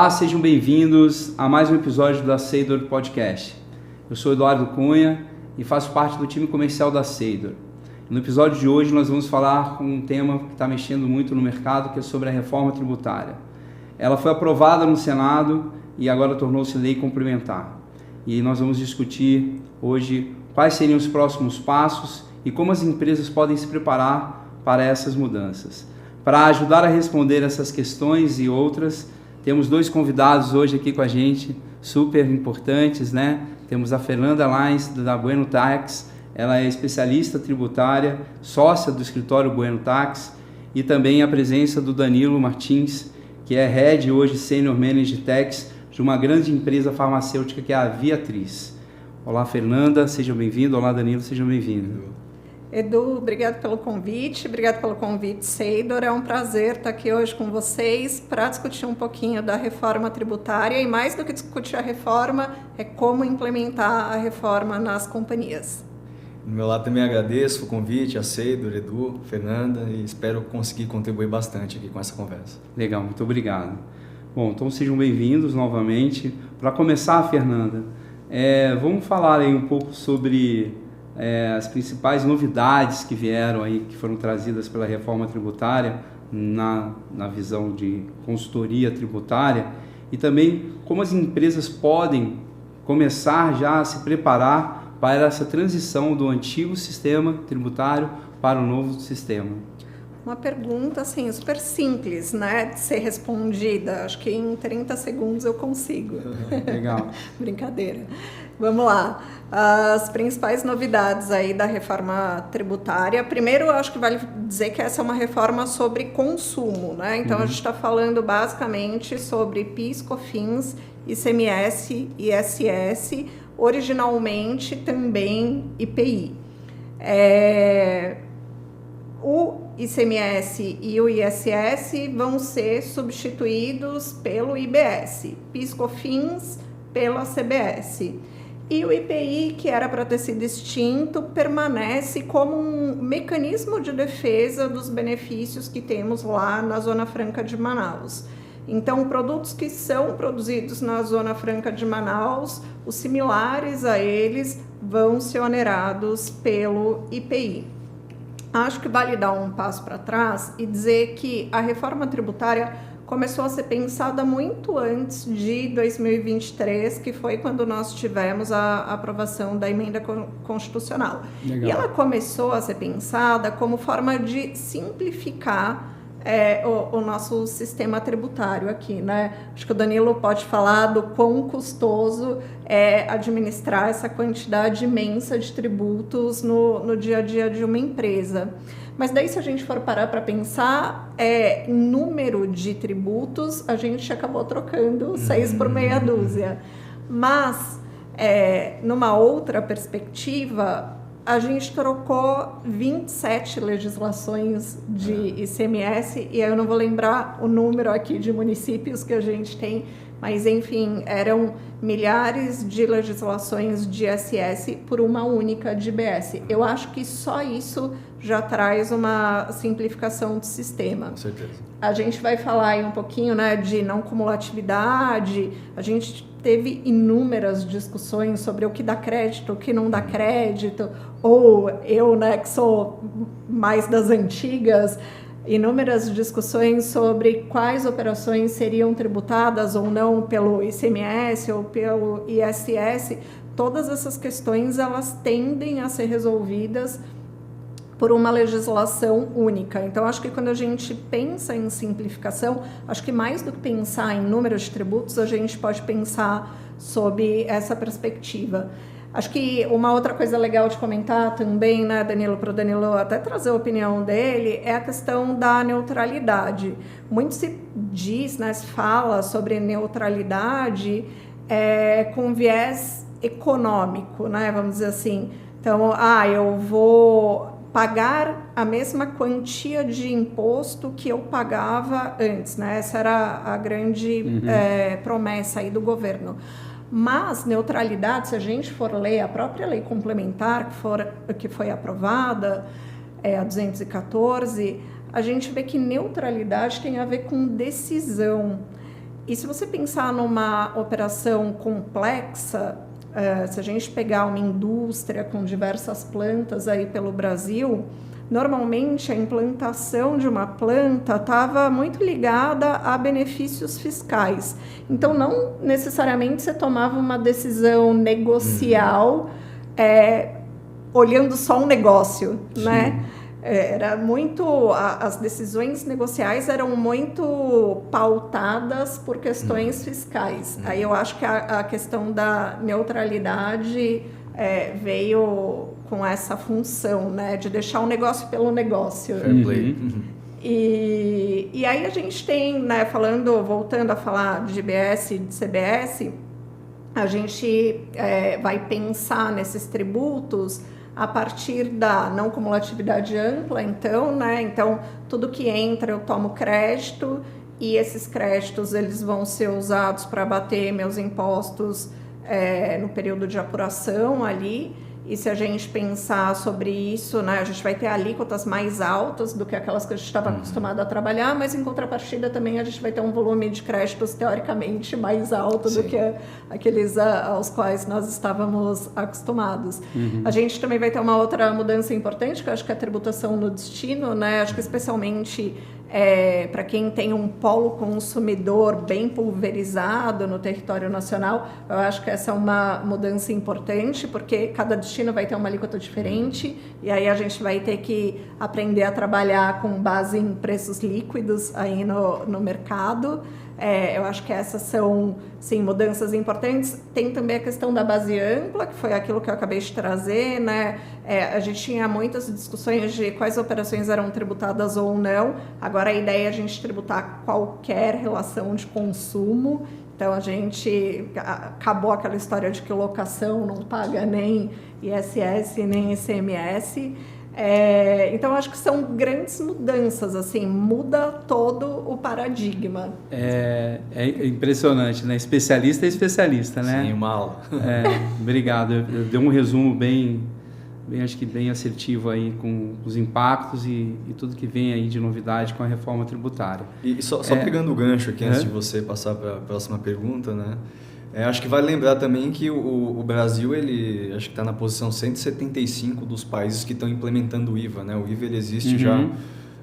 Olá, sejam bem-vindos a mais um episódio da Seidor Podcast. Eu sou Eduardo Cunha e faço parte do time comercial da Seidor. No episódio de hoje nós vamos falar com um tema que está mexendo muito no mercado, que é sobre a reforma tributária. Ela foi aprovada no Senado e agora tornou-se lei complementar. E nós vamos discutir hoje quais seriam os próximos passos e como as empresas podem se preparar para essas mudanças. Para ajudar a responder essas questões e outras, temos dois convidados hoje aqui com a gente, super importantes, né? Temos a Fernanda Lines, da Bueno Tax, ela é especialista tributária, sócia do escritório Bueno Tax, e também a presença do Danilo Martins, que é Head hoje Senior Manager Tax de uma grande empresa farmacêutica que é a Viatris. Olá, Fernanda, seja bem-vindo. Olá, Danilo, sejam bem-vindos. Edu, obrigado pelo convite, Seidor. É um prazer estar aqui hoje com vocês para discutir um pouquinho da reforma tributária e mais do que discutir a reforma, é como implementar a reforma nas companhias. Do meu lado também agradeço o convite, a Seidor, Edu, Fernanda, e espero conseguir contribuir bastante aqui com essa conversa. Legal, muito obrigado. Bom, então sejam bem-vindos novamente. Para começar, Fernanda, vamos falar aí um pouco sobre as principais novidades que vieram aí, que foram trazidas pela reforma tributária na visão de consultoria tributária, e também como as empresas podem começar já a se preparar para essa transição do antigo sistema tributário para o novo sistema. Uma pergunta assim, super simples, né, de ser respondida. Acho que em 30 segundos eu consigo. Legal. Brincadeira. Vamos lá. As principais novidades aí da reforma tributária. Primeiro, eu acho que vale dizer que essa é uma reforma sobre consumo, né? Então, a gente está falando basicamente sobre PIS, COFINS, ICMS, ISS, originalmente também IPI. O ICMS e o ISS vão ser substituídos pelo IBS, PIS, COFINS pela CBS. E o IPI, que era para ter sido extinto, permanece como um mecanismo de defesa dos benefícios que temos lá na Zona Franca de Manaus. Então, produtos que são produzidos na Zona Franca de Manaus, os similares a eles vão ser onerados pelo IPI. Acho que vale dar um passo para trás e dizer que a reforma tributária começou a ser pensada muito antes de 2023, que foi quando nós tivemos a aprovação da emenda constitucional. Legal. E ela começou a ser pensada como forma de simplificar o nosso sistema tributário aqui, né? Acho que o Danilo pode falar do quão custoso é administrar essa quantidade imensa de tributos no dia a dia de uma empresa. Mas daí, se a gente for parar para pensar, em número de tributos, a gente acabou trocando 6 por meia dúzia. Mas, numa outra perspectiva, a gente trocou 27 legislações de ICMS, e aí eu não vou lembrar o número aqui de municípios que a gente tem, mas enfim, eram milhares de legislações de ISS por uma única de IBS. Eu acho que só isso já traz uma simplificação do sistema. Com certeza. A gente vai falar aí um pouquinho, né, de não cumulatividade. A gente teve inúmeras discussões sobre o que dá crédito, o que não dá crédito, ou eu, né, que sou mais das antigas, inúmeras discussões sobre quais operações seriam tributadas ou não pelo ICMS ou pelo ISS. Todas essas questões, elas tendem a ser resolvidas por uma legislação única. Então, acho que quando a gente pensa em simplificação, acho que mais do que pensar em números de tributos, a gente pode pensar sob essa perspectiva. Acho que uma outra coisa legal de comentar também, né, Danilo, para o Danilo até trazer a opinião dele, é a questão da neutralidade. Muito se diz, né, se fala sobre neutralidade com viés econômico, né, vamos dizer assim. Então, eu vou pagar a mesma quantia de imposto que eu pagava antes, né? Essa era a grande promessa aí do governo. Mas neutralidade, se a gente for ler a própria lei complementar que foi aprovada, a 214, a gente vê que neutralidade tem a ver com decisão. E se você pensar numa operação complexa, se a gente pegar uma indústria com diversas plantas aí pelo Brasil, normalmente a implantação de uma planta estava muito ligada a benefícios fiscais. Então, não necessariamente você tomava uma decisão negocial olhando só um negócio, né? Era muito, as decisões negociais eram muito pautadas por questões fiscais. Aí eu acho que a questão da neutralidade veio com essa função, né, de deixar o negócio pelo negócio. Fair play. E aí a gente tem, né, voltando a falar de IBS e de CBS, a gente vai pensar nesses tributos a partir da não cumulatividade ampla, então, né? Então, tudo que entra eu tomo crédito e esses créditos eles vão ser usados para abater meus impostos no período de apuração ali. E se a gente pensar sobre isso, né, a gente vai ter alíquotas mais altas do que aquelas que a gente estava acostumado a trabalhar, mas em contrapartida também a gente vai ter um volume de créditos teoricamente mais alto do que aqueles aos quais nós estávamos acostumados. A gente também vai ter uma outra mudança importante, que eu acho que é a tributação no destino, né? Acho que especialmente para quem tem um polo consumidor bem pulverizado no território nacional, eu acho que essa é uma mudança importante, porque cada destino vai ter uma alíquota diferente, e aí a gente vai ter que aprender a trabalhar com base em preços líquidos aí no mercado. Eu acho que essas são, sim, mudanças importantes. Tem também a questão da base ampla, que foi aquilo que eu acabei de trazer, né? A gente tinha muitas discussões de quais operações eram tributadas ou não. Agora a ideia é a gente tributar qualquer relação de consumo. Então a gente acabou aquela história de que locação não paga nem ISS nem ICMS. Então acho que são grandes mudanças, assim, muda todo o paradigma. É impressionante, né? Especialista é especialista, né? Sim, uma aula. Obrigado. Deu um resumo bem, acho que bem assertivo aí com os impactos e tudo que vem aí de novidade com a reforma tributária. E só pegando o gancho aqui antes de você passar para a próxima pergunta, né? Acho que vale lembrar também que o Brasil, ele acho que está na posição 175 dos países que estão implementando o IVA, né? O IVA ele existe já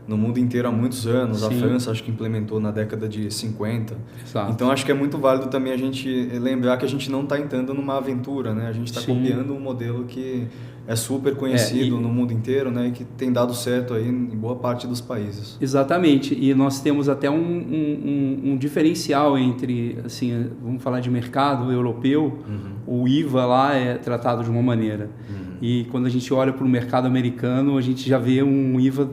no mundo inteiro há muitos anos. Sim. A França acho que implementou na década de 50. Exato. Então acho que é muito válido também a gente lembrar que a gente não está entrando numa aventura, né? A gente está copiando um modelo que é super conhecido no mundo inteiro, né? E que tem dado certo aí em boa parte dos países. Exatamente. E nós temos até um diferencial entre, assim, vamos falar de mercado europeu, o IVA lá é tratado de uma maneira. E quando a gente olha para o mercado americano, a gente já vê um IVA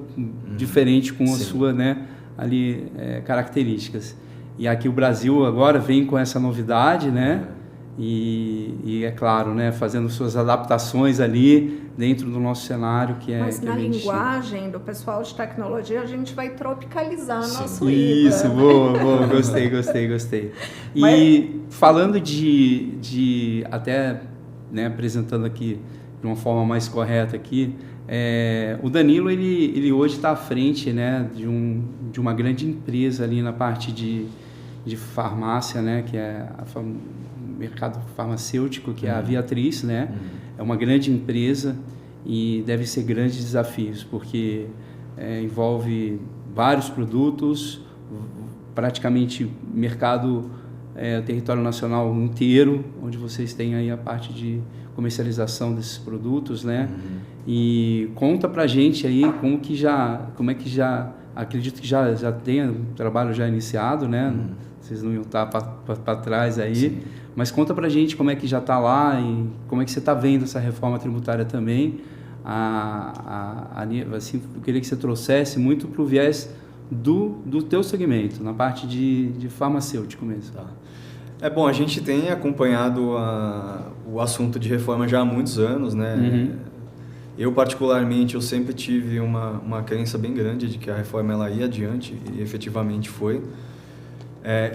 diferente com a sua, né, ali, características. E aqui o Brasil agora vem com essa novidade, né? E é claro, né, fazendo suas adaptações ali dentro do nosso cenário que é... Mas na linguagem do pessoal de tecnologia a gente vai tropicalizar nosso IVA. Isso, boa, gostei. E falando de até, né, apresentando aqui de uma forma mais correta aqui, o Danilo ele hoje está à frente, né, de uma grande empresa ali na parte de farmácia, né, que é mercado farmacêutico, que é a Viatris, né? É uma grande empresa e deve ser grandes desafios, porque envolve vários produtos, praticamente mercado, território nacional inteiro, onde vocês têm aí a parte de comercialização desses produtos, né? E conta pra gente aí como é que já, acredito que já tenha um trabalho já iniciado, né? Vocês não iam estar para trás aí. Sim. Mas conta pra gente como é que já está lá e como é que você está vendo essa reforma tributária também. Assim, eu queria que você trouxesse muito para o viés do teu segmento, na parte de farmacêutico mesmo. Tá. Bom, a gente tem acompanhado o assunto de reforma já há muitos anos, né? Eu, particularmente, eu sempre tive uma crença bem grande de que a reforma ela ia adiante e efetivamente foi.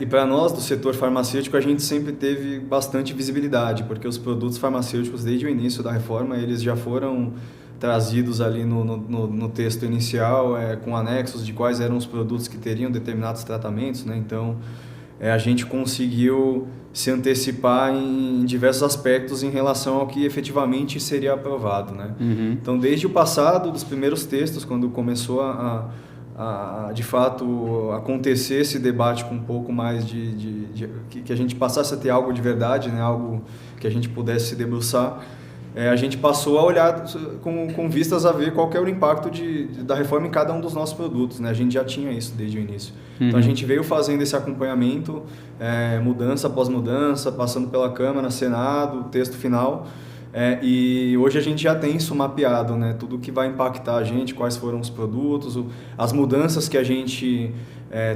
E para nós do setor farmacêutico a gente sempre teve bastante visibilidade, porque os produtos farmacêuticos desde o início da reforma eles já foram trazidos ali no texto inicial com anexos de quais eram os produtos que teriam determinados tratamentos, né? Então a gente conseguiu se antecipar em diversos aspectos em relação ao que efetivamente seria aprovado, né? Então, desde o passado, dos primeiros textos, quando começou de fato acontecer esse debate com um pouco mais que a gente passasse a ter algo de verdade, né? Algo que a gente pudesse se debruçar, a gente passou a olhar com vistas a ver qual que é o impacto da reforma em cada um dos nossos produtos, né? A gente já tinha isso desde o início. Então a gente veio fazendo esse acompanhamento, mudança após mudança, passando pela Câmara, Senado, texto final, e hoje a gente já tem isso mapeado, né? Tudo que vai impactar a gente, quais foram os produtos, as mudanças que a gente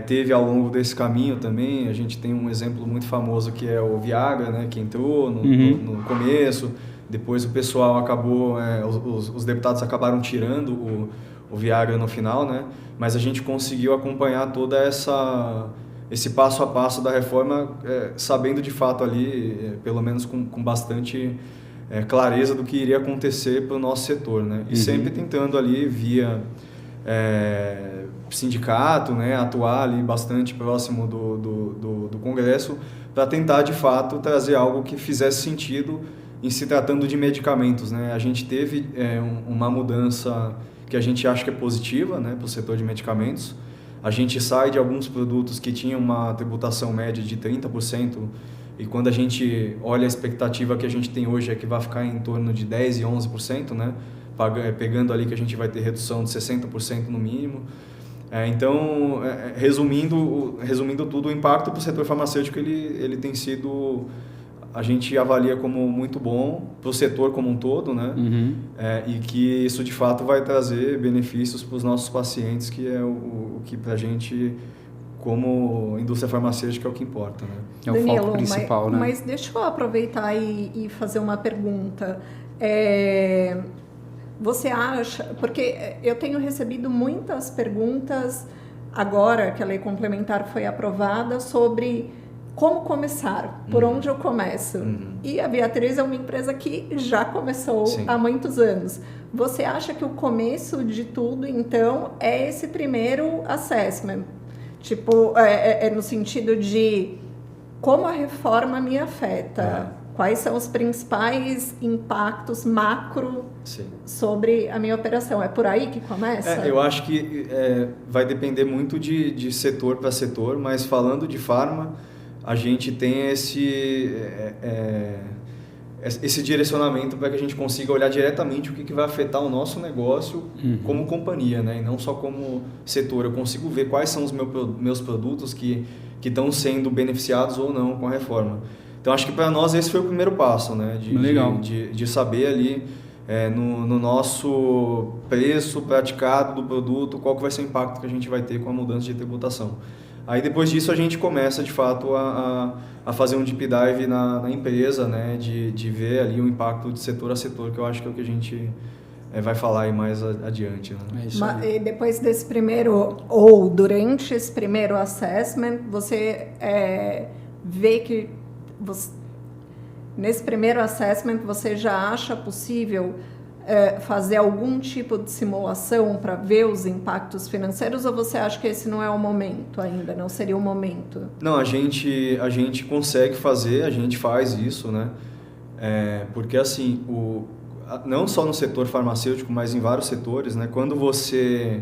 teve ao longo desse caminho também. A gente tem um exemplo muito famoso que é o Viagra, né? Que entrou no começo. Depois o pessoal acabou, os deputados acabaram tirando o Viagra no final, né? Mas a gente conseguiu acompanhar toda esse passo a passo da reforma, sabendo de fato ali, pelo menos com bastante clareza do que iria acontecer para o nosso setor, né? E sempre tentando ali via sindicato, né? Atuar ali bastante próximo do Congresso para tentar de fato trazer algo que fizesse sentido em se tratando de medicamentos, né? A gente teve uma mudança que a gente acha que é positiva, né, para o setor de medicamentos. A gente sai de alguns produtos que tinham uma tributação média de 30%, e quando a gente olha a expectativa que a gente tem hoje é que vai ficar em torno de 10% e 11%, né? Pegando ali que a gente vai ter redução de 60% no mínimo. Então, resumindo tudo, o impacto para o setor farmacêutico ele tem sido... A gente avalia como muito bom para o setor como um todo, né? E que isso de fato vai trazer benefícios para os nossos pacientes, que é o que para a gente, como indústria farmacêutica, é o que importa, né? É o Danilo, foco principal, né? Mas deixa eu aproveitar e fazer uma pergunta. Você acha... Porque eu tenho recebido muitas perguntas, agora que a lei complementar foi aprovada, sobre... Como começar? Por onde eu começo? E a Viatris é uma empresa que já começou há muitos anos. Você acha que o começo de tudo, então, é esse primeiro assessment? Tipo, no sentido de como a reforma me afeta? Quais são os principais impactos macro sobre a minha operação? É por aí que começa? Eu acho que vai depender muito de setor para setor, mas falando de farma, a gente tem esse direcionamento para que a gente consiga olhar diretamente o que vai afetar o nosso negócio como companhia, né? E não só como setor. Eu consigo ver quais são os meus produtos que estão sendo beneficiados ou não com a reforma. Então, acho que para nós esse foi o primeiro passo, né? De saber ali no nosso preço praticado do produto qual que vai ser o impacto que a gente vai ter com a mudança de tributação. Aí depois disso a gente começa de fato a fazer um deep dive na empresa, né? De ver ali o impacto de setor a setor, que eu acho que é o que a gente vai falar aí mais adiante, né? E depois desse primeiro, ou durante esse primeiro assessment, você vê que nesse primeiro assessment você já acha possível fazer algum tipo de simulação para ver os impactos financeiros, ou você acha que esse não é o momento ainda, não seria o momento? Não, a gente consegue fazer, a gente faz isso, né? Porque assim, não só no setor farmacêutico, mas em vários setores, né? Quando você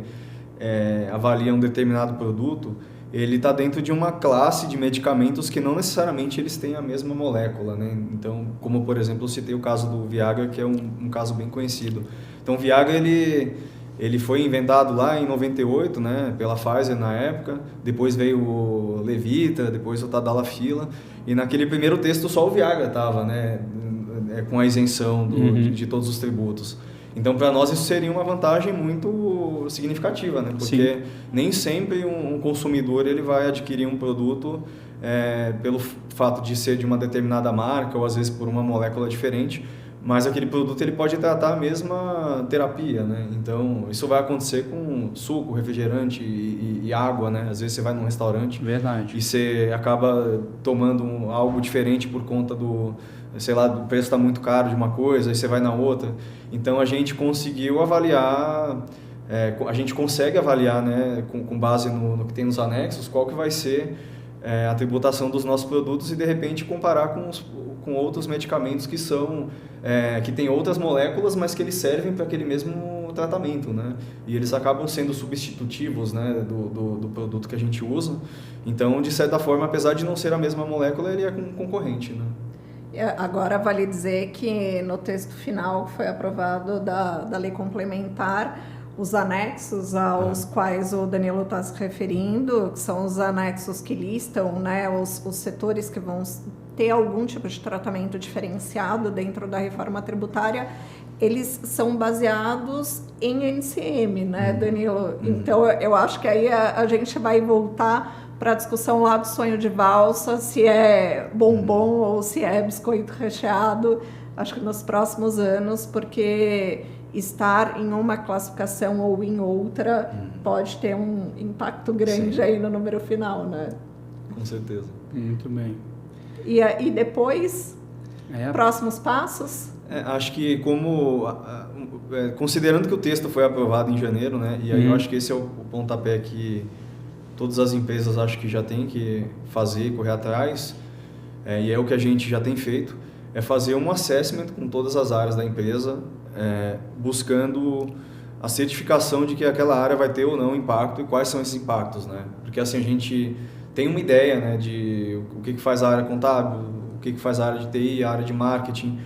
avalia um determinado produto, ele está dentro de uma classe de medicamentos que não necessariamente eles têm a mesma molécula, né? Então, como por exemplo, eu citei o caso do Viagra, que é um caso bem conhecido. Então, o Viagra, ele foi inventado lá em 98, né, pela Pfizer na época, depois veio o Levitra, depois o Tadalafila, e naquele primeiro texto só o Viagra estava, né, com a isenção de todos os tributos. Então, para nós, isso seria uma vantagem muito significativa, né? Porque nem sempre um consumidor ele vai adquirir um produto pelo fato de ser de uma determinada marca ou, às vezes, por uma molécula diferente, mas aquele produto ele pode tratar a mesma terapia, né? Então, isso vai acontecer com suco, refrigerante e água, né? Às vezes você vai num restaurante e você acaba tomando algo diferente por conta do preço está muito caro de uma coisa, aí você vai na outra. Então, a gente conseguiu avaliar, a gente consegue avaliar, né, com base no que tem nos anexos, qual que vai ser a tributação dos nossos produtos e de repente comparar com outros medicamentos que são que têm outras moléculas, mas que eles servem para aquele mesmo tratamento, né? E eles acabam sendo substitutivos, né, do produto que a gente usa. Então, de certa forma, apesar de não ser a mesma molécula, ele é concorrente, né? Agora, vale dizer que no texto final que foi aprovado da lei complementar, os anexos aos quais o Danilo está se referindo, que são os anexos que listam, né, os setores que vão ter algum tipo de tratamento diferenciado dentro da reforma tributária, eles são baseados em NCM, né, Danilo? Então, eu acho que aí a gente vai voltar para a discussão lá do sonho de valsa, se é bombom ou se é biscoito recheado, acho que nos próximos anos, porque estar em uma classificação ou em outra pode ter um impacto grande aí no número final, né? Com certeza. Muito bem. E depois, próximos passos? Acho que considerando que o texto foi aprovado em janeiro, né? E aí eu acho que esse é o pontapé que todas as empresas acho que já têm que fazer, correr atrás, e é o que a gente já tem feito, é fazer um assessment com todas as áreas da empresa, buscando a certificação de que aquela área vai ter ou não impacto e quais são esses impactos, né? Porque assim a gente tem uma ideia, né, de o que faz a área contábil, o que faz a área de TI, a área de marketing,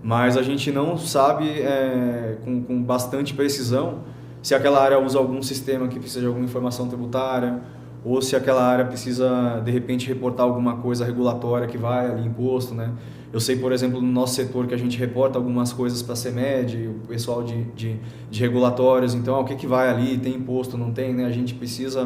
mas a gente não sabe com bastante precisão se aquela área usa algum sistema que precisa de alguma informação tributária, ou se aquela área precisa, de repente, reportar alguma coisa regulatória que vai ali, imposto, né? Eu sei, por exemplo, no nosso setor que a gente reporta algumas coisas para a CEMED, o pessoal de regulatórios, então, o que vai ali, tem imposto, não tem, né? A gente precisa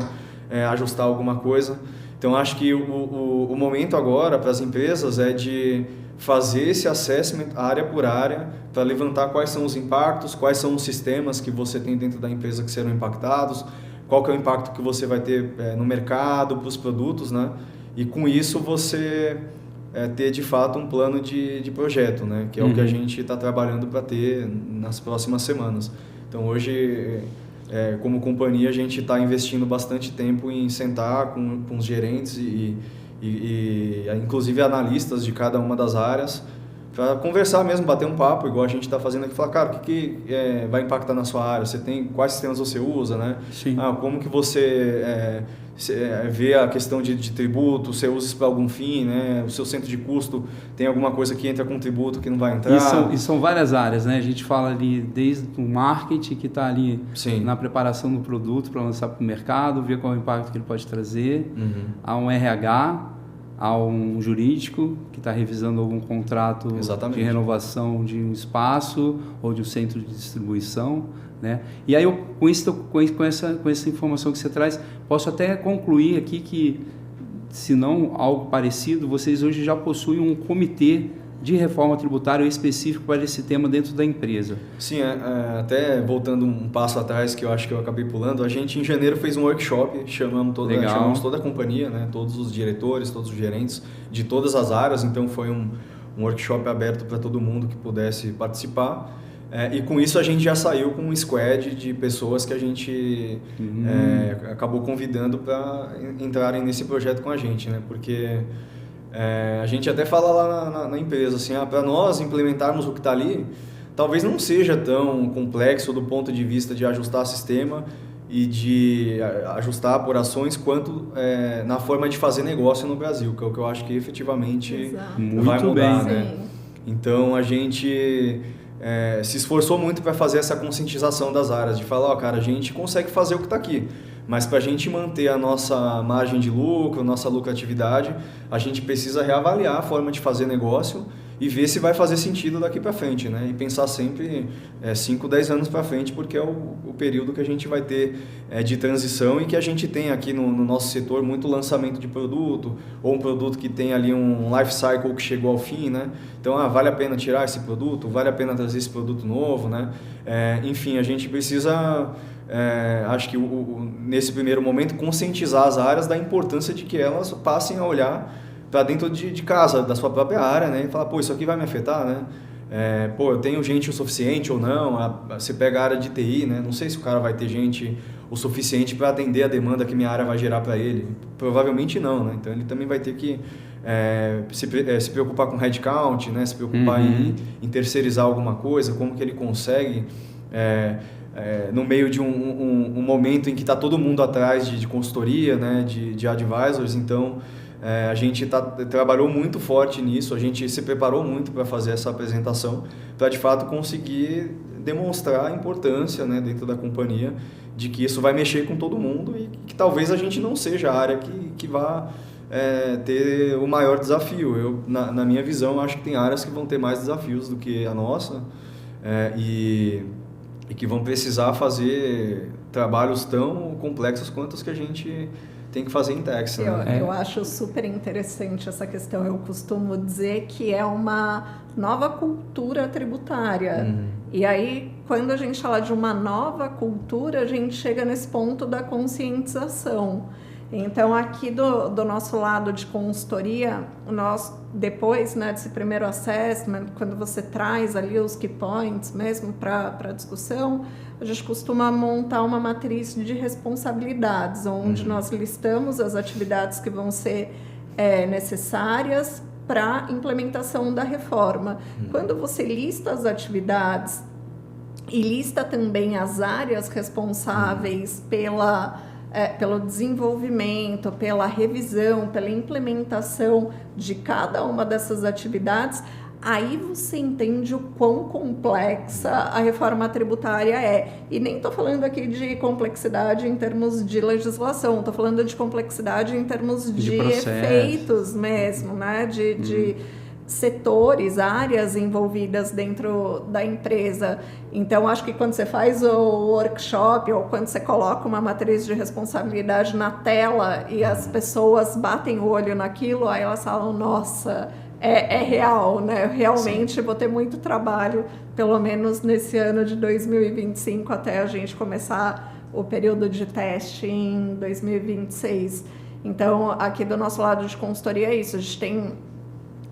ajustar alguma coisa. Então, acho que o momento agora para as empresas é de fazer esse assessment área por área para levantar quais são os impactos, quais são os sistemas que você tem dentro da empresa que serão impactados, qual que é o impacto que você vai ter no mercado, para os produtos, né? E com isso você ter de fato um plano de projeto, né? Que é o que a gente está trabalhando para ter nas próximas semanas. Então hoje, como companhia, a gente está investindo bastante tempo em sentar com os gerentes e inclusive analistas de cada uma das áreas para conversar mesmo, bater um papo, igual a gente está fazendo aqui, falar, cara, o que vai impactar na sua área? Você tem, quais sistemas você usa, né? Sim. Como que você vê a questão de tributo, você usa isso para algum fim, né? O seu centro de custo tem alguma coisa que entra com tributo que não vai entrar? E são várias áreas, né? A gente fala ali desde o marketing, que está ali na preparação do produto para lançar para o mercado, ver qual é o impacto que ele pode trazer, a um RH, a um jurídico que está revisando algum contrato de renovação de um espaço ou de um centro de distribuição, né? E aí eu, com essa informação que você traz, posso até concluir aqui que, se não algo parecido, vocês hoje já possuem um comitê de reforma tributária específico para esse tema dentro da empresa. Sim, até voltando um passo atrás, que eu acho que eu acabei pulando, a gente em janeiro fez um workshop, chamamos toda a companhia, né, todos os diretores, todos os gerentes de todas as áreas, então foi um workshop aberto para todo mundo que pudesse participar. E com isso a gente já saiu com um squad de pessoas que a gente acabou convidando para entrarem nesse projeto com a gente, né, porque a gente até fala lá na empresa, assim, para nós implementarmos o que está ali, talvez não seja tão complexo do ponto de vista de ajustar sistema e de ajustar apurações quanto na forma de fazer negócio no Brasil, que é o que eu acho que efetivamente vai mudar, né? Então a gente se esforçou muito para fazer essa conscientização das áreas, de falar, cara, a gente consegue fazer o que está aqui, mas para a gente manter a nossa margem de lucro, nossa lucratividade, a gente precisa reavaliar a forma de fazer negócio e ver se vai fazer sentido daqui para frente, né? E pensar sempre 5, 10 anos para frente, porque é o período que a gente vai ter de transição e que a gente tem aqui no nosso setor muito lançamento de produto, ou um produto que tem ali um life cycle que chegou ao fim, né? Então, vale a pena tirar esse produto, vale a pena trazer esse produto novo, né? Enfim, a gente precisa... acho que nesse primeiro momento conscientizar as áreas da importância de que elas passem a olhar para dentro de casa, da sua própria área, né? E falar, pô, isso aqui vai me afetar, né? eu tenho gente o suficiente ou não? Você pega a área de TI, né? Não sei se o cara vai ter gente o suficiente para atender a demanda que minha área vai gerar para ele. Provavelmente não, né? Então ele também vai ter que se preocupar com headcount, né? Se preocupar em terceirizar alguma coisa, como que ele consegue, no meio de um momento em que está todo mundo atrás de consultoria, né? de advisors. Então a gente trabalhou muito forte nisso, a gente se preparou muito para fazer essa apresentação, para de fato conseguir demonstrar a importância, né, dentro da companhia, de que isso vai mexer com todo mundo e que talvez a gente não seja a área que vá ter o maior desafio. Na minha visão, acho que tem áreas que vão ter mais desafios do que a nossa, e que vão precisar fazer trabalhos tão complexos quanto os que a gente tem que fazer em Texas. Eu acho super interessante essa questão. Eu costumo dizer que é uma nova cultura tributária. E aí, quando a gente fala de uma nova cultura, a gente chega nesse ponto da conscientização. Então, aqui do nosso lado de consultoria, nós, depois, né, desse primeiro assessment, quando você traz ali os key points mesmo para a discussão, a gente costuma montar uma matriz de responsabilidades, onde nós listamos as atividades que vão ser necessárias para a implementação da reforma. Quando você lista as atividades e lista também as áreas responsáveis pelo desenvolvimento, pela revisão, pela implementação de cada uma dessas atividades, aí você entende o quão complexa a reforma tributária é. E nem estou falando aqui de complexidade em termos de legislação, estou falando de complexidade em termos de efeitos mesmo, né? De setores, áreas envolvidas dentro da empresa. Então, acho que quando você faz o workshop ou quando você coloca uma matriz de responsabilidade na tela e as pessoas batem o olho naquilo, aí elas falam, nossa, é real, né? Eu realmente vou ter muito trabalho, pelo menos nesse ano de 2025, até a gente começar o período de teste em 2026. Então, aqui do nosso lado de consultoria é isso, a gente tem,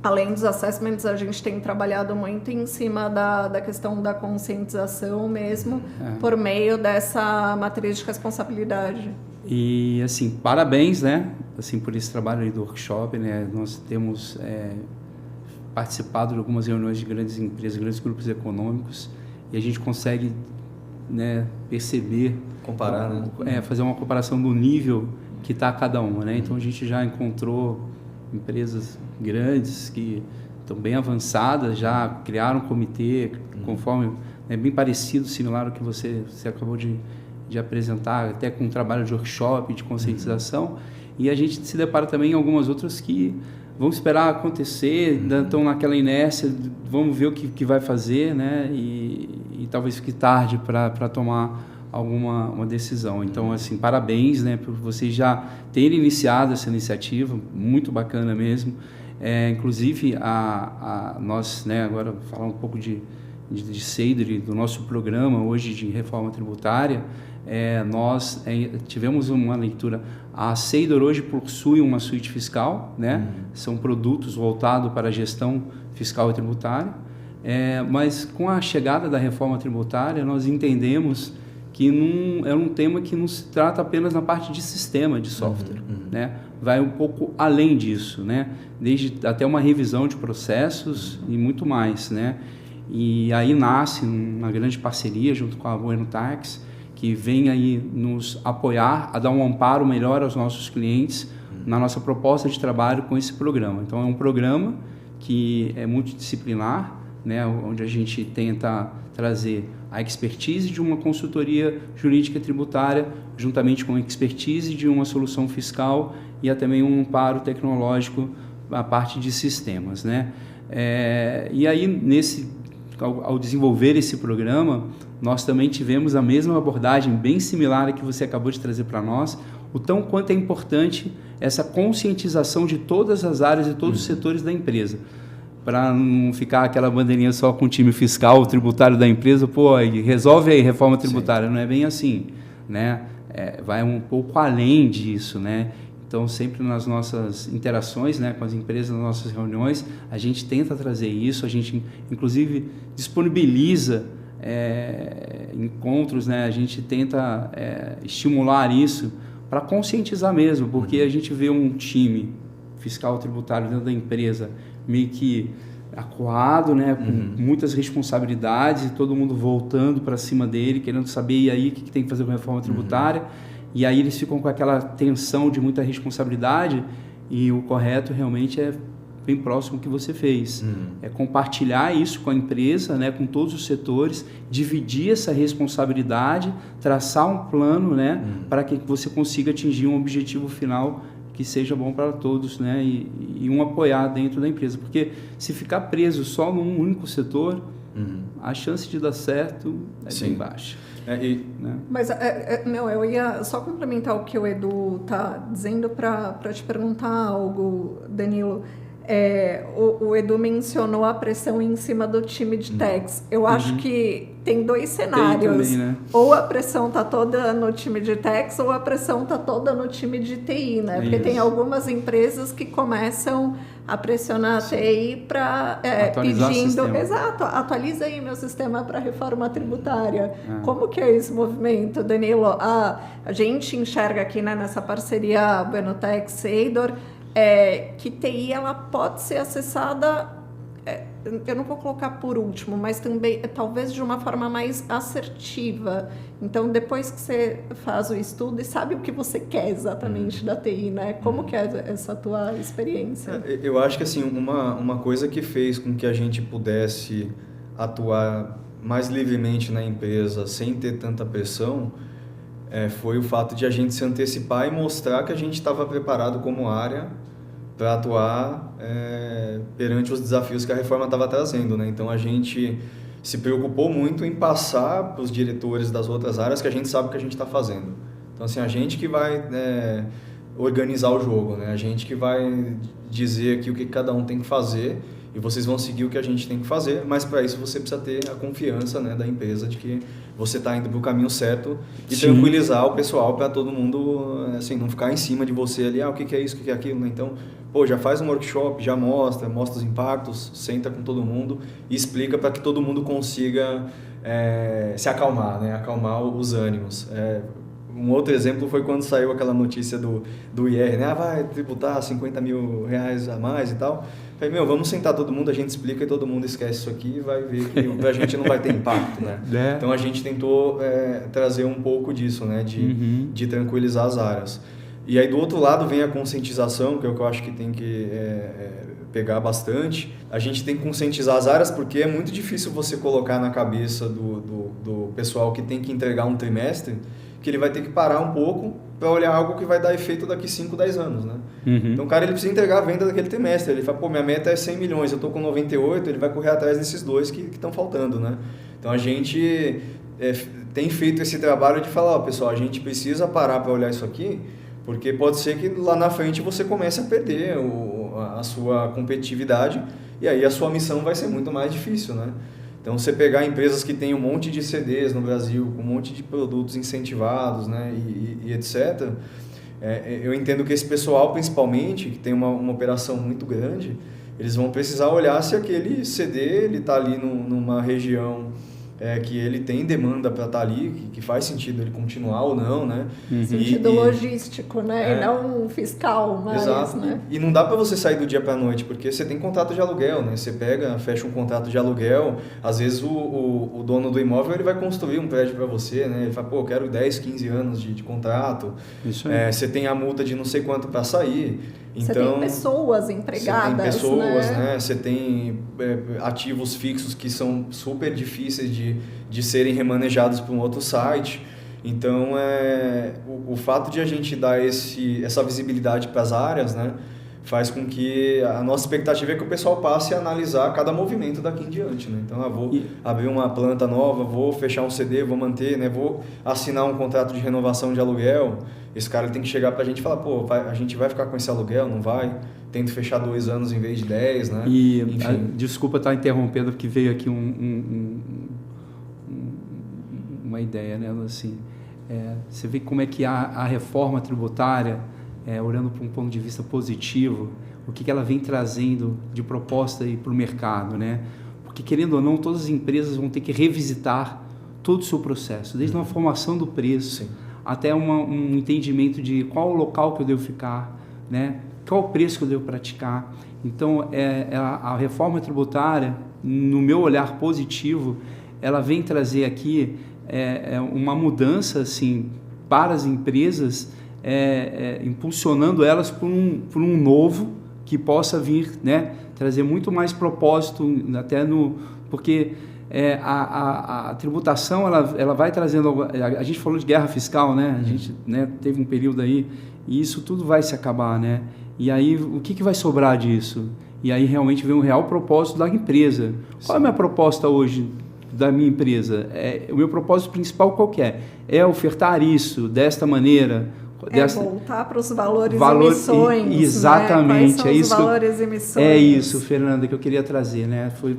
além dos assessments, a gente tem trabalhado muito em cima da questão da conscientização mesmo, por meio dessa matriz de responsabilidade. E, assim, parabéns, né, assim, por esse trabalho aí do workshop, né, nós temos participado de algumas reuniões de grandes empresas, grandes grupos econômicos, e a gente consegue, né, perceber, comparar, né? Fazer uma comparação do nível que está cada uma, né, então a gente já encontrou empresas grandes que estão bem avançadas, já criaram um comitê, conforme, bem parecido, similar ao que você acabou de apresentar, até com um trabalho de workshop, de conscientização, e a gente se depara também em algumas outras que vão esperar acontecer, ainda estão naquela inércia, vamos ver o que vai fazer, né? E talvez fique tarde para tomar uma decisão. Então, assim, parabéns, né, por vocês já terem iniciado essa iniciativa, muito bacana mesmo. Inclusive, nós, né, agora falar um pouco de Seidor, do nosso programa hoje de reforma tributária, nós tivemos uma leitura. A Seidor hoje possui uma suíte fiscal, né? São produtos voltados para a gestão fiscal e tributária, mas com a chegada da reforma tributária, nós entendemos que é um tema que não se trata apenas na parte de sistema de software, né? Vai um pouco além disso, né? Desde até uma revisão de processos e muito mais, né? E aí nasce uma grande parceria junto com a Bueno Tax, que vem aí nos apoiar a dar um amparo melhor aos nossos clientes na nossa proposta de trabalho com esse programa. Então, é um programa que é multidisciplinar, né, onde a gente tenta trazer a expertise de uma consultoria jurídica tributária, juntamente com a expertise de uma solução fiscal e também um amparo tecnológico a parte de sistemas, né? E aí, ao desenvolver esse programa, nós também tivemos a mesma abordagem, bem similar à que você acabou de trazer para nós, o tão quanto é importante essa conscientização de todas as áreas e todos os setores da empresa, para não ficar aquela bandeirinha só com o time fiscal, o tributário da empresa, resolve aí reforma tributária. Sim. Não é bem assim, né? Vai um pouco além disso, né? Então, sempre nas nossas interações, né, com as empresas, nas nossas reuniões, a gente tenta trazer isso, a gente, inclusive, disponibiliza encontros, né, a gente tenta estimular isso para conscientizar mesmo, porque a gente vê um time fiscal tributário dentro da empresa meio que acuado, né, com muitas responsabilidades e todo mundo voltando para cima dele, querendo saber e aí o que tem que fazer com a reforma tributária, e aí eles ficam com aquela tensão de muita responsabilidade, e o correto realmente é bem próximo do que você fez, é compartilhar isso com a empresa, né, com todos os setores, dividir essa responsabilidade, traçar um plano, né, para que você consiga atingir um objetivo final que seja bom para todos, né, e um apoiar dentro da empresa, porque se ficar preso só num único setor, a chance de dar certo é bem baixa. Né? Mas eu ia só complementar o que o Edu está dizendo para te perguntar algo, Danilo. O Edu mencionou a pressão em cima do time de techs. Eu acho que tem dois cenários. Tem também, né? Ou a pressão está toda no time de techs ou a pressão está toda no time de TI, né? Porque tem algumas empresas que começam a pressionar a TI para pedindo... Exato, atualiza aí meu sistema para reforma tributária. Como que é esse movimento, Danilo? A gente enxerga aqui, né, nessa parceria Buenotex-Seidor, que TI ela pode ser acessada, eu não vou colocar por último, mas também talvez de uma forma mais assertiva. Então, depois que você faz o estudo e sabe o que você quer exatamente da TI, né? Como que é essa tua experiência? Eu acho que assim, uma coisa que fez com que a gente pudesse atuar mais livremente na empresa sem ter tanta pressão foi o fato de a gente se antecipar e mostrar que a gente estava preparado como área para atuar perante os desafios que a reforma estava trazendo, né? Então a gente se preocupou muito em passar para os diretores das outras áreas que a gente sabe o que a gente está fazendo. Então assim, a gente que vai organizar o jogo, né? A gente que vai dizer aqui o que cada um tem que fazer e vocês vão seguir o que a gente tem que fazer, mas para isso você precisa ter a confiança, né, da empresa de que você está indo para o caminho certo e tranquilizar o pessoal para todo mundo assim, não ficar em cima de você ali, o que é isso, o que é aquilo, né? Então, já faz um workshop, já mostra os impactos, senta com todo mundo e explica para que todo mundo consiga se acalmar, né? Acalmar os ânimos. Um outro exemplo foi quando saiu aquela notícia do IR, né? Vai tributar 50 mil reais a mais e tal. Falei, vamos sentar todo mundo, a gente explica e todo mundo esquece isso aqui e vai ver que pra gente não vai ter impacto, né? Então a gente tentou trazer um pouco disso, né? De tranquilizar as áreas. E aí do outro lado vem a conscientização, que é o que eu acho que tem que pegar bastante. A gente tem que conscientizar as áreas porque é muito difícil você colocar na cabeça do pessoal que tem que entregar um trimestre que ele vai ter que parar um pouco para olhar algo que vai dar efeito daqui 5, 10 anos, né? Então o cara ele precisa entregar a venda daquele trimestre, ele fala, minha meta é 100 milhões, eu estou com 98, ele vai correr atrás desses dois que estão faltando, né? Então a gente tem feito esse trabalho de falar, pessoal, a gente precisa parar para olhar isso aqui, porque pode ser que lá na frente você comece a perder a sua competitividade e aí a sua missão vai ser muito mais difícil, né? Então, você pegar empresas que têm um monte de CDs no Brasil, com um monte de produtos incentivados, né, e etc., eu entendo que esse pessoal, principalmente, que tem uma operação muito grande, eles vão precisar olhar se aquele CD está ali numa região que ele tem demanda para estar ali, que faz sentido ele continuar ou não, né? Sentido logístico, né? E não fiscal, mas... Exato. Né? E não dá para você sair do dia para a noite, porque você tem contrato de aluguel, né? Você fecha um contrato de aluguel, às vezes o dono do imóvel ele vai construir um prédio para você, né? Ele fala, eu quero 10, 15 anos de contrato. Isso aí. Você tem a multa de não sei quanto para sair. Você tem pessoas empregadas, você tem pessoas, né? Você tem ativos fixos que são super difíceis de serem remanejados para um outro site. Então, o fato de a gente dar essa visibilidade para as áreas, né, faz com que a nossa expectativa é que o pessoal passe a analisar cada movimento daqui em diante, né? Então, vou abrir uma planta nova, vou fechar um CD, vou manter, né? Vou assinar um contrato de renovação de aluguel. Esse cara ele tem que chegar para a gente e falar, a gente vai ficar com esse aluguel, não vai? Tento fechar 2 anos em vez de 10, né? Enfim. Desculpa estar interrompendo, porque veio aqui uma ideia, né? Assim, você vê como é que a reforma tributária olhando para um ponto de vista positivo, o que ela vem trazendo de proposta para o mercado, né? Porque, querendo ou não, todas as empresas vão ter que revisitar todo o seu processo, desde uma formação do preço, sim, até um entendimento de qual o local que eu devo ficar, né? Qual o preço que eu devo praticar. Então, a reforma tributária, no meu olhar positivo, ela vem trazer aqui uma mudança assim, para as empresas, impulsionando elas por um novo que possa vir, né, trazer muito mais propósito, porque a tributação ela vai trazendo, a gente falou de guerra fiscal, né, a gente, né, teve um período aí, e isso tudo vai se acabar, né, e aí o que vai sobrar disso? E aí realmente vem um real propósito da empresa. Qual é a minha proposta hoje da minha empresa? O meu propósito principal qual que é? É ofertar isso desta maneira, voltar para os valores e emissões. Exatamente. Né? Quais são os valores e emissões? É isso, Fernanda, que eu queria trazer, né? Foi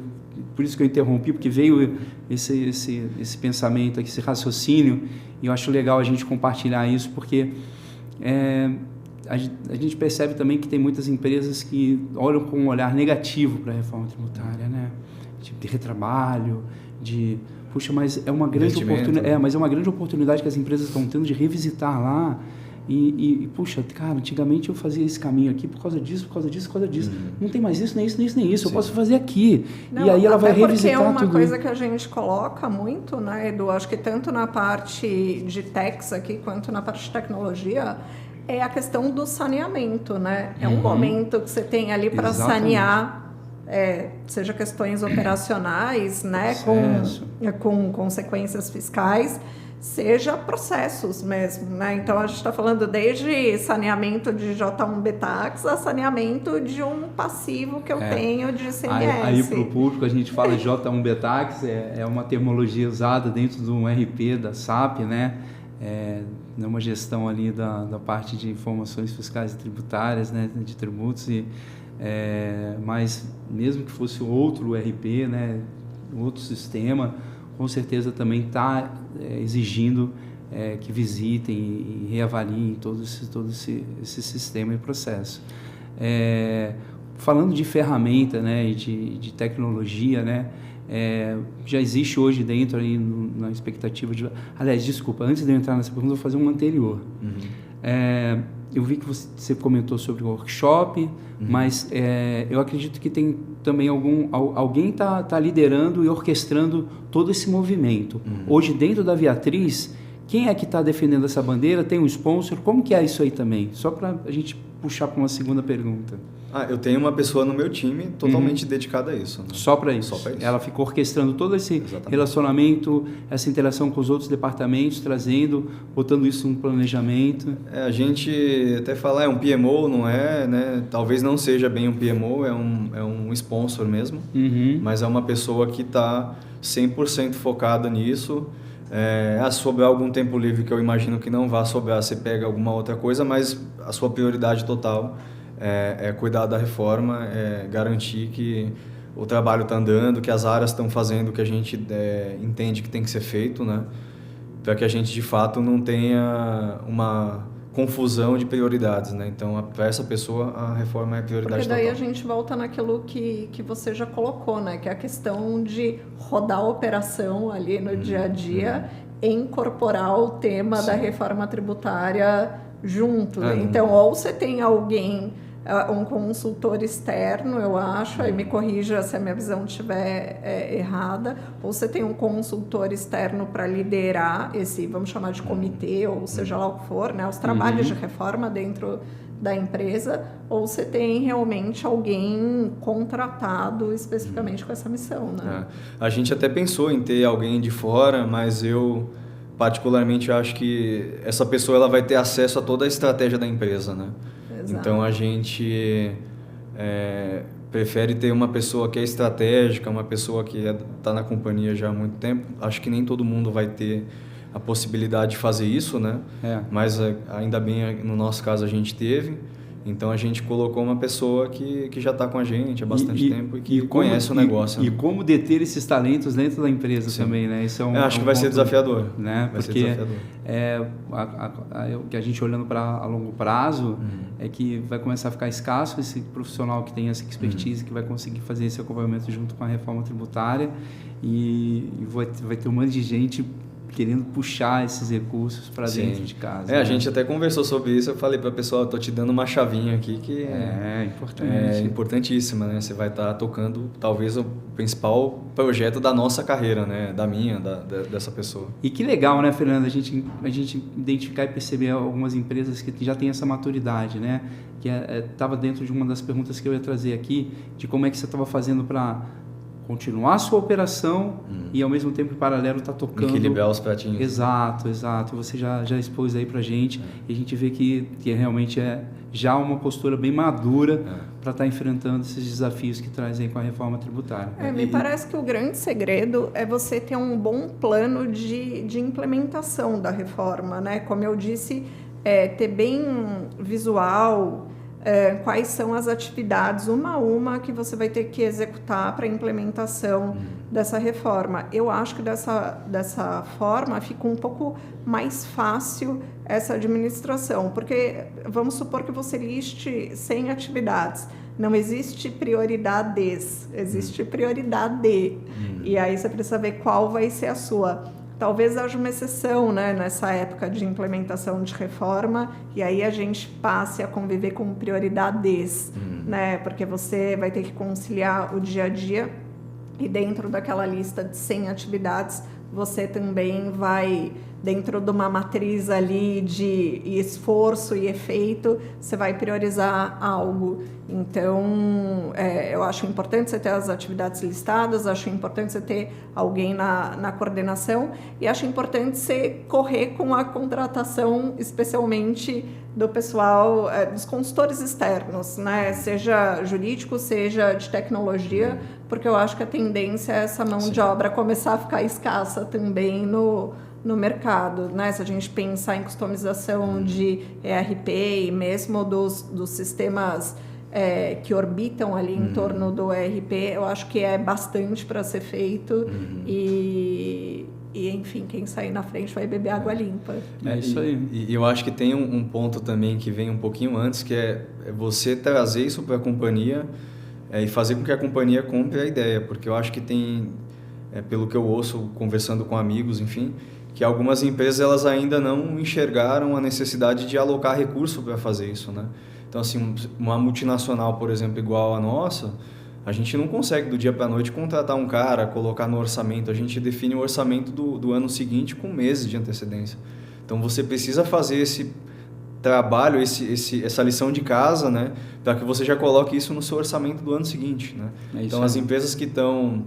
por isso que eu interrompi, porque veio esse pensamento aqui, esse raciocínio, e eu acho legal a gente compartilhar isso, porque a gente percebe também que tem muitas empresas que olham com um olhar negativo para a reforma tributária, né? De retrabalho, puxa, mas é uma grande oportunidade, mas é uma grande oportunidade que as empresas estão tendo de revisitar lá e puxa, cara, antigamente eu fazia esse caminho aqui por causa disso. Não tem mais isso, nem isso, nem isso. Sim. Eu posso fazer aqui. Não, e aí ela vai revisitar tudo. Porque é uma coisa que a gente coloca muito, né, Edu? Acho que tanto na parte de techs aqui quanto na parte de tecnologia, é a questão do saneamento, né? É um momento que você tem ali para sanear, seja questões operacionais, né? Com consequências fiscais, seja processos mesmo, né? Então, a gente está falando desde saneamento de J1B Tax a saneamento de um passivo que eu tenho de ICMS. Aí para o público, a gente fala J1B Tax, é uma terminologia usada dentro do RP da SAP, né? Uma gestão ali da parte de informações fiscais e tributárias, né, de tributos, mas mesmo que fosse outro RP, né, outro sistema, com certeza também está exigindo que visitem e reavaliem todo esse sistema e processo. Falando de ferramenta, né, e de tecnologia, né, já existe hoje dentro aí na expectativa de... Aliás, desculpa, antes de eu entrar nessa pergunta, eu vou fazer uma anterior. Eu vi que você comentou sobre o workshop, mas eu acredito que tem também alguém está liderando e orquestrando todo esse movimento. Hoje, dentro da Viatriz, quem é que está defendendo essa bandeira? Tem um sponsor? Como que é isso aí também? Só para a gente puxar para uma segunda pergunta. Eu tenho uma pessoa no meu time totalmente dedicada a isso. Né? Só para isso. Ela ficou orquestrando todo esse relacionamento, essa interação com os outros departamentos, botando isso no planejamento. A gente até fala, é um PMO, não é, né? Talvez não seja bem um PMO, é um sponsor mesmo, mas é uma pessoa que está 100% focada nisso. Sobrar algum tempo livre, que eu imagino que não vá sobrar, você pega alguma outra coisa, mas a sua prioridade total é cuidar da reforma, garantir que o trabalho está andando, que as áreas estão fazendo o que a gente entende que tem que ser feito, né? Para que a gente de fato não tenha uma confusão de prioridades, né? Então, para essa pessoa, a reforma é a prioridade total. Porque daí a gente volta naquilo que você já colocou, né? Que é a questão de rodar a operação ali no dia a dia e incorporar o tema da reforma tributária junto. Então, ou você tem alguém, um consultor externo, eu acho, aí me corrija se a minha visão estiver errada, ou você tem um consultor externo para liderar esse, vamos chamar de comitê, ou seja lá o que for, né, os trabalhos de reforma dentro da empresa, ou você tem realmente alguém contratado especificamente com essa missão, né? A gente até pensou em ter alguém de fora, mas eu particularmente acho que essa pessoa ela vai ter acesso a toda a estratégia da empresa, né? Exato. Então a gente prefere ter uma pessoa que é estratégica, uma pessoa que está na companhia já há muito tempo. Acho que nem todo mundo vai ter a possibilidade de fazer isso, né? Mas ainda bem, no nosso caso, a gente teve. Então a gente colocou uma pessoa que já está com a gente há bastante tempo e que conhece o negócio. E como deter esses talentos dentro da empresa também, né? Isso acho que vai ser desafiador. Né? Porque o que a gente olhando para a longo prazo é que vai começar a ficar escasso esse profissional que tem essa expertise, que vai conseguir fazer esse acompanhamento junto com a reforma tributária e vai ter um monte de gente querendo puxar esses recursos para dentro de casa. A gente até conversou sobre isso, eu falei para o pessoal, estou te dando uma chavinha aqui que importante. É importantíssima, né? Você vai estar tocando talvez o principal projeto da nossa carreira, né? Da minha, dessa pessoa. E que legal, né, Fernanda, a gente identificar e perceber algumas empresas que já têm essa maturidade, né? Que estava dentro de uma das perguntas que eu ia trazer aqui, de como é que você estava fazendo para continuar a sua operação e ao mesmo tempo em paralelo está tocando... Equilibrar os pratinhos. Exato. Você já expôs aí pra gente e a gente vê que realmente é já uma postura bem madura para estar enfrentando esses desafios que traz aí com a reforma tributária. Me parece que o grande segredo é você ter um bom plano de implementação da reforma, né? Como eu disse, ter bem visual... quais são as atividades, uma a uma, que você vai ter que executar para a implementação dessa reforma. Eu acho que dessa forma fica um pouco mais fácil essa administração, porque vamos supor que você liste 100 atividades. Não existe prioridades, existe prioridade. E aí você precisa ver qual vai ser a sua. Talvez haja uma exceção, né, nessa época de implementação de reforma, e aí a gente passe a conviver com prioridades, né, porque você vai ter que conciliar o dia a dia e dentro daquela lista de 100 atividades, você também vai, dentro de uma matriz ali de esforço e efeito, você vai priorizar algo. Então, eu acho importante você ter as atividades listadas, acho importante você ter alguém na coordenação e acho importante você correr com a contratação, especialmente do pessoal, dos consultores externos, né? Seja jurídico, seja de tecnologia, porque eu acho que a tendência é essa mão de obra começar a ficar escassa também no mercado, né? Se a gente pensar em customização de ERP e mesmo dos sistemas que orbitam ali em torno do ERP, eu acho que é bastante para ser feito e, enfim, quem sair na frente vai beber água limpa. Isso aí. E eu acho que tem um ponto também que vem um pouquinho antes, que é você trazer isso para a companhia e fazer com que a companhia compre a ideia, porque eu acho que tem, pelo que eu ouço conversando com amigos, enfim, que algumas empresas elas ainda não enxergaram a necessidade de alocar recurso para fazer isso, né? Então, assim, uma multinacional, por exemplo, igual a nossa, a gente não consegue do dia para a noite contratar um cara, colocar no orçamento. A gente define o orçamento do ano seguinte com meses de antecedência. Então, você precisa fazer esse trabalho, essa lição de casa, né, para que você já coloque isso no seu orçamento do ano seguinte, né? Então, as empresas que estão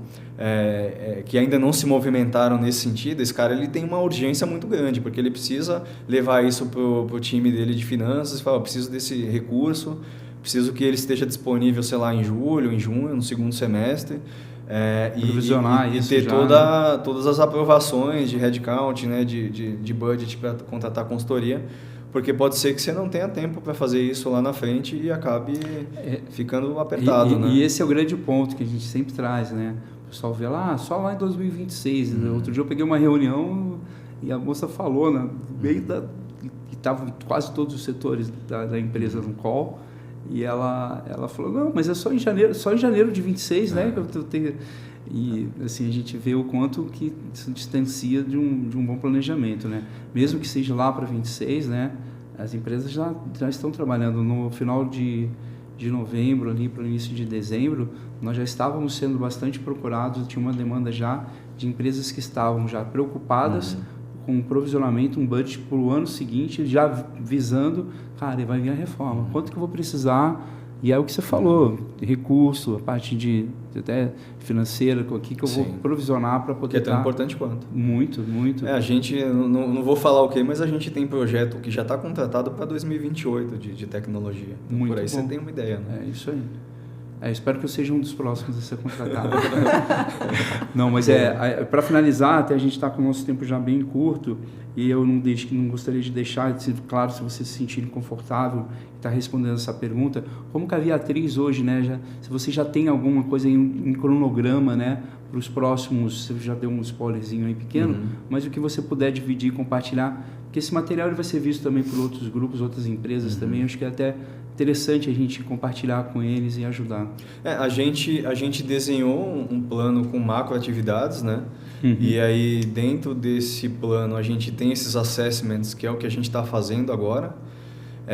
que ainda não se movimentaram nesse sentido, esse cara ele tem uma urgência muito grande, porque ele precisa levar isso pro time dele de finanças e falar, preciso desse recurso, preciso que ele esteja disponível, sei lá, em julho, em junho, no segundo semestre, e ter todas as aprovações de headcount, né, de budget para contratar consultoria, porque pode ser que você não tenha tempo para fazer isso lá na frente e acabe ficando apertado, né? E esse é o grande ponto que a gente sempre traz, né? O pessoal vê lá, só lá em 2026. Né? Outro dia eu peguei uma reunião e a moça falou, né? No meio e estavam quase todos os setores da empresa no call, e ela falou, não, mas é só em janeiro de 26, né? Que eu tenho... E assim, a gente vê o quanto que isso distancia de um bom planejamento, né? Mesmo que seja lá para 26, né? As empresas já estão trabalhando no final de novembro, ali para o início de dezembro, nós já estávamos sendo bastante procurados, tinha uma demanda já de empresas que estavam já preocupadas com um provisionamento, um budget para o ano seguinte, já visando, cara, vai vir a reforma, quanto que eu vou precisar? E é o que você falou, recurso, a parte de até financeira, o que eu vou provisionar para poder... Que é tão importante quanto. Muito, muito. A gente, não vou falar o quê, mas a gente tem projeto que já está contratado para 2028 de tecnologia. Então, muito por aí bom. você tem uma ideia, né? É isso aí. Espero que eu seja um dos próximos a ser contratado. Não, mas para finalizar, até a gente está com o nosso tempo já bem curto, e eu não gostaria de deixar, claro, se você se sentir confortável e está respondendo essa pergunta, como que a Viatriz hoje, né, se você já tem alguma coisa em cronograma, né, para os próximos, você já deu um spoilerzinho aí pequeno, mas o que você puder dividir e compartilhar, porque esse material ele vai ser visto também por outros grupos, outras empresas também, acho que é até interessante a gente compartilhar com eles e ajudar. A gente desenhou um plano com macroatividades, né? E aí dentro desse plano a gente tem esses assessments, que é o que a gente está fazendo agora,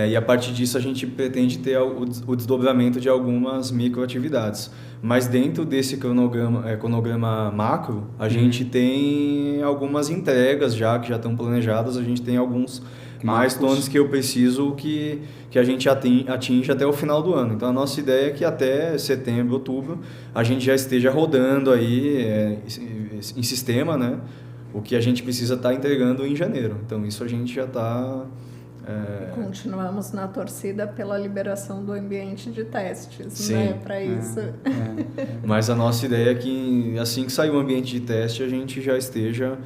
e a partir disso a gente pretende ter o desdobramento de algumas microatividades. Mas dentro desse cronograma macro, a gente tem algumas entregas que já estão planejadas, a gente tem alguns milestones que eu preciso que a gente atinja até o final do ano. Então a nossa ideia é que até setembro, outubro, a gente já esteja rodando aí em sistema, né? O que a gente precisa estar entregando em janeiro. Então isso a gente já está... Continuamos na torcida pela liberação do ambiente de testes, sim, né? Para isso. Mas a nossa ideia é que assim que sair o ambiente de teste, a gente já esteja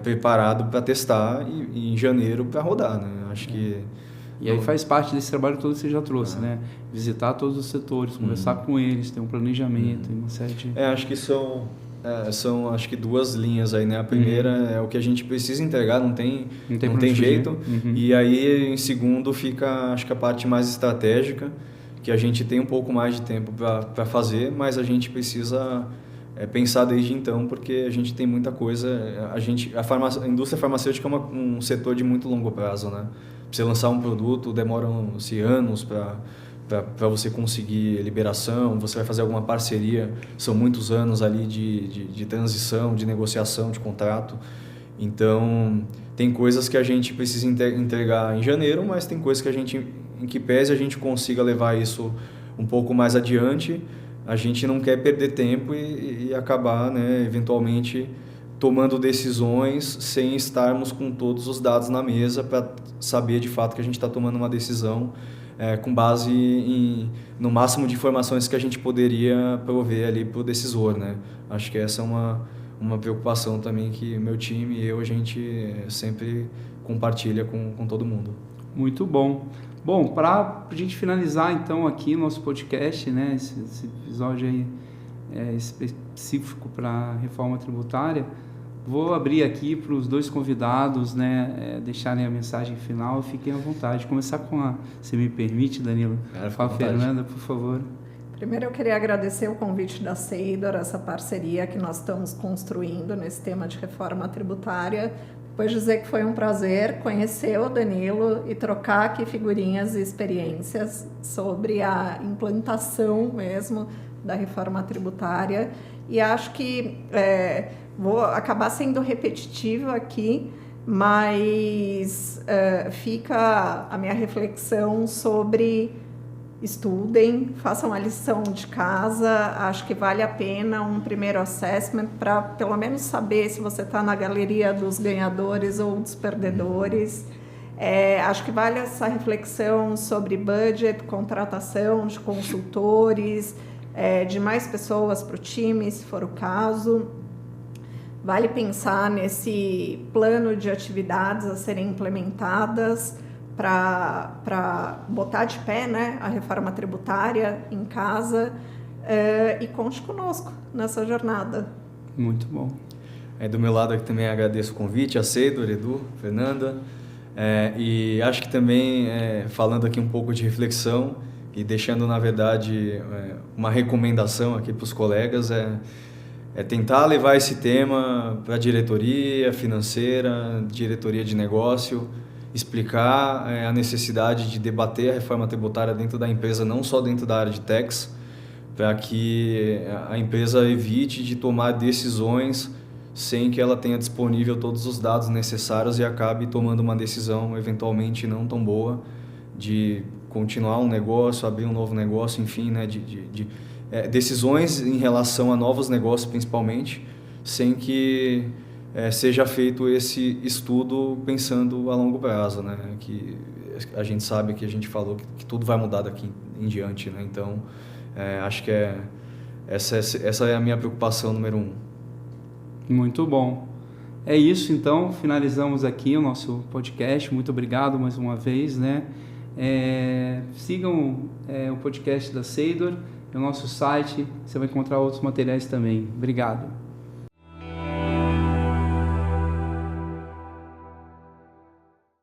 preparado para testar e em janeiro para rodar, né? Acho que... E aí faz parte desse trabalho todo que você já trouxe, né? Visitar todos os setores, conversar com eles, ter um planejamento, uma série de... acho que são acho que duas linhas aí, né? A primeira é o que a gente precisa entregar, não tem jeito. E aí, em segundo, fica, acho que a parte mais estratégica, que a gente tem um pouco mais de tempo para fazer, mas a gente precisa pensar desde então, porque a gente tem muita coisa. A indústria farmacêutica é um setor de muito longo prazo, né? Pra você lançar um produto, demoram-se anos para você conseguir liberação, você vai fazer alguma parceria, são muitos anos ali de transição, de negociação, de contrato. Então, tem coisas que a gente precisa entregar em janeiro, mas tem coisas que em que pese a gente consiga levar isso um pouco mais adiante, a gente não quer perder tempo e acabar, né, eventualmente tomando decisões sem estarmos com todos os dados na mesa para saber de fato que a gente está tomando uma decisão com base no máximo de informações que a gente poderia prover ali para o decisor, né? Acho que essa é uma preocupação também que meu time e a gente sempre compartilha com todo mundo. Muito bom. Bom, para a gente finalizar então aqui o nosso podcast, né? Esse episódio aí específico para a reforma tributária, vou abrir aqui para os dois convidados, né, deixarem a mensagem final. Fiquem à vontade. Começar se me permite, Danilo. Com a Fernanda, por favor. Primeiro eu queria agradecer o convite da Seidor, essa parceria que nós estamos construindo nesse tema de reforma tributária. Depois dizer que foi um prazer conhecer o Danilo e trocar aqui figurinhas e experiências sobre a implantação mesmo da reforma tributária. E acho que vou acabar sendo repetitiva aqui, mas fica a minha reflexão sobre estudem, façam a lição de casa. Acho que vale a pena um primeiro assessment para pelo menos saber se você está na galeria dos ganhadores ou dos perdedores. Acho que vale essa reflexão sobre budget, contratação de consultores, de mais pessoas para o time, se for o caso. Vale pensar nesse plano de atividades a serem implementadas para botar de pé, né, a reforma tributária em casa, e conte conosco nessa jornada. Muito bom. Do meu lado aqui também agradeço o convite, a Seidor, Edu, Fernanda, e acho que também, falando aqui um pouco de reflexão e deixando, na verdade, uma recomendação aqui para os colegas, tentar levar esse tema para a diretoria financeira, diretoria de negócio, explicar a necessidade de debater a reforma tributária dentro da empresa, não só dentro da área de tax, para que a empresa evite de tomar decisões sem que ela tenha disponível todos os dados necessários e acabe tomando uma decisão eventualmente não tão boa de continuar um negócio, abrir um novo negócio, enfim, né, decisões em relação a novos negócios principalmente, sem que seja feito esse estudo pensando a longo prazo, né? Que a gente sabe que a gente falou que tudo vai mudar daqui em diante, né? Então, Acho que essa é a minha preocupação número 1. Muito bom. É isso, então, finalizamos aqui o nosso podcast. Muito obrigado mais uma vez, né? Sigam o podcast da Seidor, no nosso site, você vai encontrar outros materiais também. Obrigado.